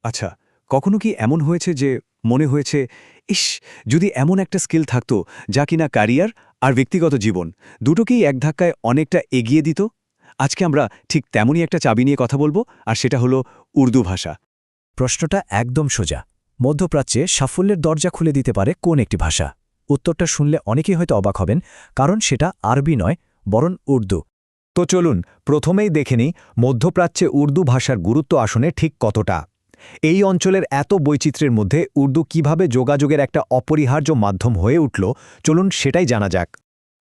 আচ্ছা, কখনো কি এমন হয়েছে যে মনে হয়েছে, ইস, যদি এমন একটা স্কিল থাকতো যা কিনা ক্যারিয়ার আর ব্যক্তিগত জীবন দুটোকেই এক ধাক্কায় অনেকটা এগিয়ে দিত? আজকে আমরা ঠিক তেমনই একটা চাবি নিয়ে কথা বলবো, আর সেটা হলো উর্দু ভাষা। প্রশ্নটা একদম সোজা। মধ্যপ্রাচ্যে সাফল্যের দরজা খুলে দিতে পারে কোন একটি ভাষা? উত্তরটা শুনলে অনেকেই হয়তো অবাক হবেন, কারণ সেটা আরবি নয়, বরং উর্দু। তো চলুন প্রথমেই দেখে নিই মধ্যপ্রাচ্যে উর্দু ভাষার গুরুত্ব আসনে ঠিক কতটা। এই অঞ্চলের এত বৈচিত্র্যের মধ্যে উর্দু কিভাবে যোগাযোগের একটা অপরিহার্য মাধ্যম হয়ে উঠল, চলুন সেটাই জানা যাক।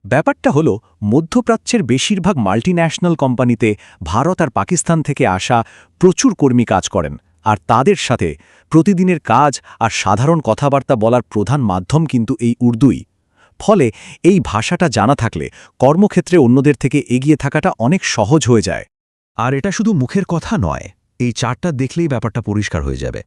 ব্যাপারটা হলো, মধ্যপ্রাচ্যের বেশিরভাগ মাল্টিন্যাশনাল কোম্পানিতে ভারত আর পাকিস্তান থেকে আসা প্রচুর কর্মী কাজ করেন, আর তাদের সাথে প্রতিদিনের কাজ আর সাধারণ কথাবার্তা বলার প্রধান মাধ্যম কিন্তু এই উর্দুই। ফলে এই ভাষাটা জানা থাকলে কর্মক্ষেত্রে অন্যদের থেকে এগিয়ে থাকাটা অনেক সহজ হয়ে যায়। আর এটা শুধু মুখের কথা নয়, এই চার্টটা দেখলেই ব্যাপারটা পরিষ্কার হয়ে যাবে।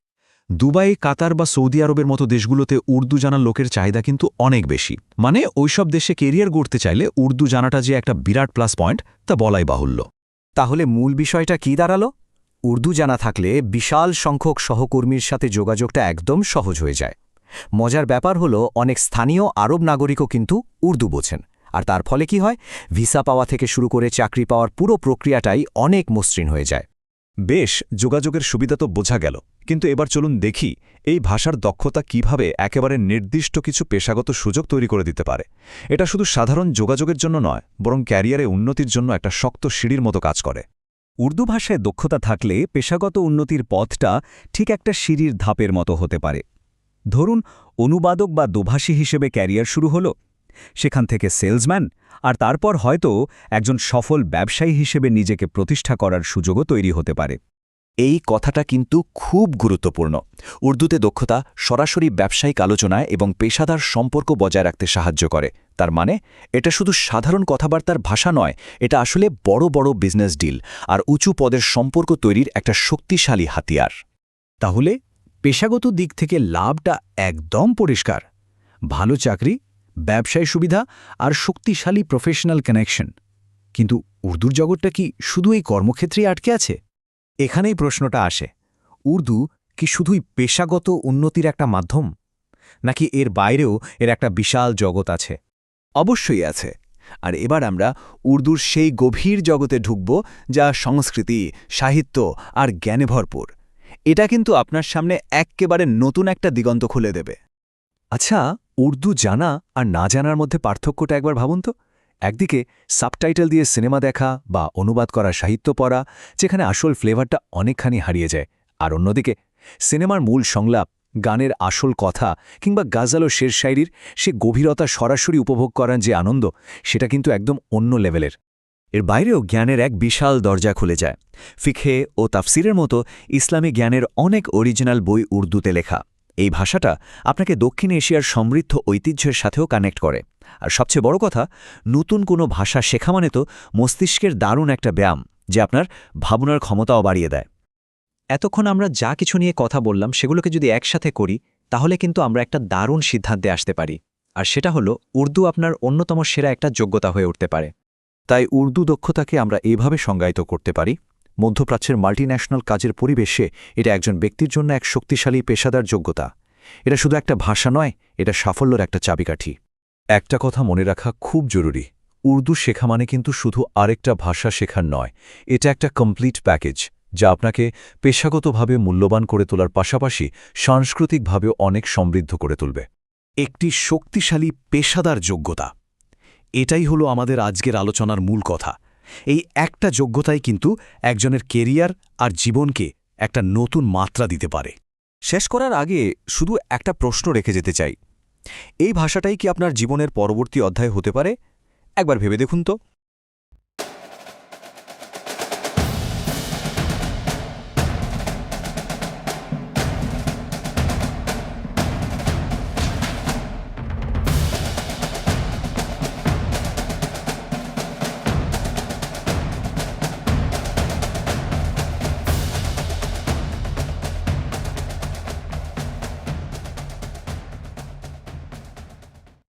দুবাই, কাতার বা সৌদি আরবের মতো দেশগুলোতে উর্দু জানা লোকের চাহিদা কিন্তু অনেক বেশি। মানে ওইসব দেশে কেরিয়ার গড়তে চাইলে উর্দু জানাটা যে একটা বিরাট প্লাস পয়েন্ট, তা বলাই বাহুল্য। তাহলে মূল বিষয়টা কি দাঁড়ালো? উর্দু জানা থাকলে বিশাল সংখ্যক সহকর্মীর সাথে যোগাযোগটা একদম সহজ হয়ে যায়। মজার ব্যাপার হলো, অনেক স্থানীয় আরব নাগরিকও কিন্তু উর্দু বোঝেন, আর তার ফলে কি হয়, ভিসা পাওয়া থেকে শুরু করে চাকরি পাওয়ার পুরো প্রক্রিয়াটাই অনেক মসৃণ হয়ে যায়। বেশ, যোগাযোগের সুবিধা তো বোঝা গেল, কিন্তু এবার চলুন দেখি এই ভাষার দক্ষতা কিভাবে একেবারে নির্দিষ্ট কিছু পেশাগত সুযোগ তৈরি করে দিতে পারে। এটা শুধু সাধারণ যোগাযোগের জন্য নয়, বরং ক্যারিয়ারে উন্নতির জন্য একটা শক্ত সিঁড়ির মতো কাজ করে। উর্দু ভাষায় দক্ষতা থাকলে পেশাগত উন্নতির পথটা ঠিক একটা সিঁড়ির ধাপের মতো হতে পারে। ধরুন, অনুবাদক বা দোভাষী হিসেবে ক্যারিয়ার শুরু হলো, সেখান থেকে সেলসম্যান, আর তারপর হয়তো একজন সফল ব্যবসায়ী হিসেবে নিজেকে প্রতিষ্ঠা করার সুযোগও তৈরি হতে পারে। এই কথাটা কিন্তু খুব গুরুত্বপূর্ণ। উর্দুতে দক্ষতা সরাসরি ব্যবসায়িক আলোচনায় এবং পেশাদার সম্পর্ক বজায় রাখতে সাহায্য করে। তার মানে এটা শুধু সাধারণ কথাবার্তার ভাষা নয়, এটা আসলে বড় বড় বিজনেস ডিল আর উঁচু পদের সম্পর্ক তৈরির একটা শক্তিশালী হাতিয়ার। তাহলে পেশাগত দিক থেকে লাভটা একদম পরিষ্কার: ভালো চাকরি, ব্যবসায় সুবিধা আর শক্তিশালী প্রফেশনাল কানেকশন। কিন্তু উর্দুর জগৎটা কি শুধু এই কর্মক্ষেত্রেই আটকে আছে? এখানেই প্রশ্নটা আসে, উর্দু কি শুধুই পেশাগত উন্নতির একটা মাধ্যম, নাকি এর বাইরেও এর একটা বিশাল জগৎ আছে? অবশ্যই আছে। আর এবার আমরা উর্দুর সেই গভীর জগতে ঢুকব যা সংস্কৃতি, সাহিত্য আর জ্ঞানে ভরপুর। এটা কিন্তু আপনার সামনে এক্কেবারে নতুন একটা দিগন্ত খুলে দেবে। আচ্ছা, উর্দু জানা আর না জানার মধ্যে পার্থক্যটা একবার ভাবুন তো। একদিকে সাবটাইটেল দিয়ে সিনেমা দেখা বা অনুবাদ করা সাহিত্য পড়া, যেখানে আসল ফ্লেভারটা অনেকখানি হারিয়ে যায়, আর অন্যদিকে সিনেমার মূল সংলাপ, গানের আসল কথা কিংবা গাজাল ও শের শায়রির সে গভীরতা সরাসরি উপভোগ করার যে আনন্দ, সেটা কিন্তু একদম অন্য লেভেলের। এর বাইরেও জ্ঞানের এক বিশাল দরজা খুলে যায়। ফিকহে ও তাফসিরের মতো ইসলামী জ্ঞানের অনেক অরিজিনাল বই উর্দুতে লেখা। এই ভাষাটা আপনাকে দক্ষিণ এশিয়ার সমৃদ্ধ ঐতিহ্যের সাথেও কানেক্ট করে। আর সবচেয়ে বড় কথা, নতুন কোনো ভাষা শেখা মানে তো মস্তিষ্কের দারুণ একটা ব্যায়াম, যে আপনার ভাবনার ক্ষমতাও বাড়িয়ে দেয়। এতক্ষণ আমরা যা কিছু নিয়ে কথা বললাম সেগুলোকে যদি একসাথে করি, তাহলে কিন্তু আমরা একটা দারুণ সিদ্ধান্তে আসতে পারি, আর সেটা হলো উর্দু আপনার অন্যতম সেরা একটা যোগ্যতা হয়ে উঠতে পারে। তাই উর্দু দক্ষতাকে আমরা এভাবে সংজ্ঞায়িত করতে পারি: মধ্যপ্রাচ্যের মাল্টিন্যাশনাল কাজের পরিবেশে এটা একজন ব্যক্তির জন্য এক শক্তিশালী পেশাদার যোগ্যতা। এটা শুধু একটা ভাষা নয়, এটা সাফল্যের একটা চাবিকাঠি। একটা কথা মনে রাখা খুব জরুরি, উর্দু শেখা মানে কিন্তু শুধু আরেকটা ভাষা শেখার নয়, এটা একটা কমপ্লিট প্যাকেজ, যা আপনাকে পেশাগতভাবে মূল্যবান করে তোলার পাশাপাশি সাংস্কৃতিকভাবেও অনেক সমৃদ্ধ করে তুলবে। একটি শক্তিশালী পেশাদার যোগ্যতা, এটাই হলো আমাদের আজকের আলোচনার মূল কথা। এই একটা যোগ্যতাই কিন্তু একজনের কেরিয়ার আর জীবনকে একটা নতুন মাত্রা দিতে পারে। শেষ করার আগে শুধু একটা প্রশ্ন রেখে যেতে চাই, এই ভাষাটাই কি আপনার জীবনের পরবর্তী অধ্যায় হতে পারে? একবার ভেবে দেখুন তো।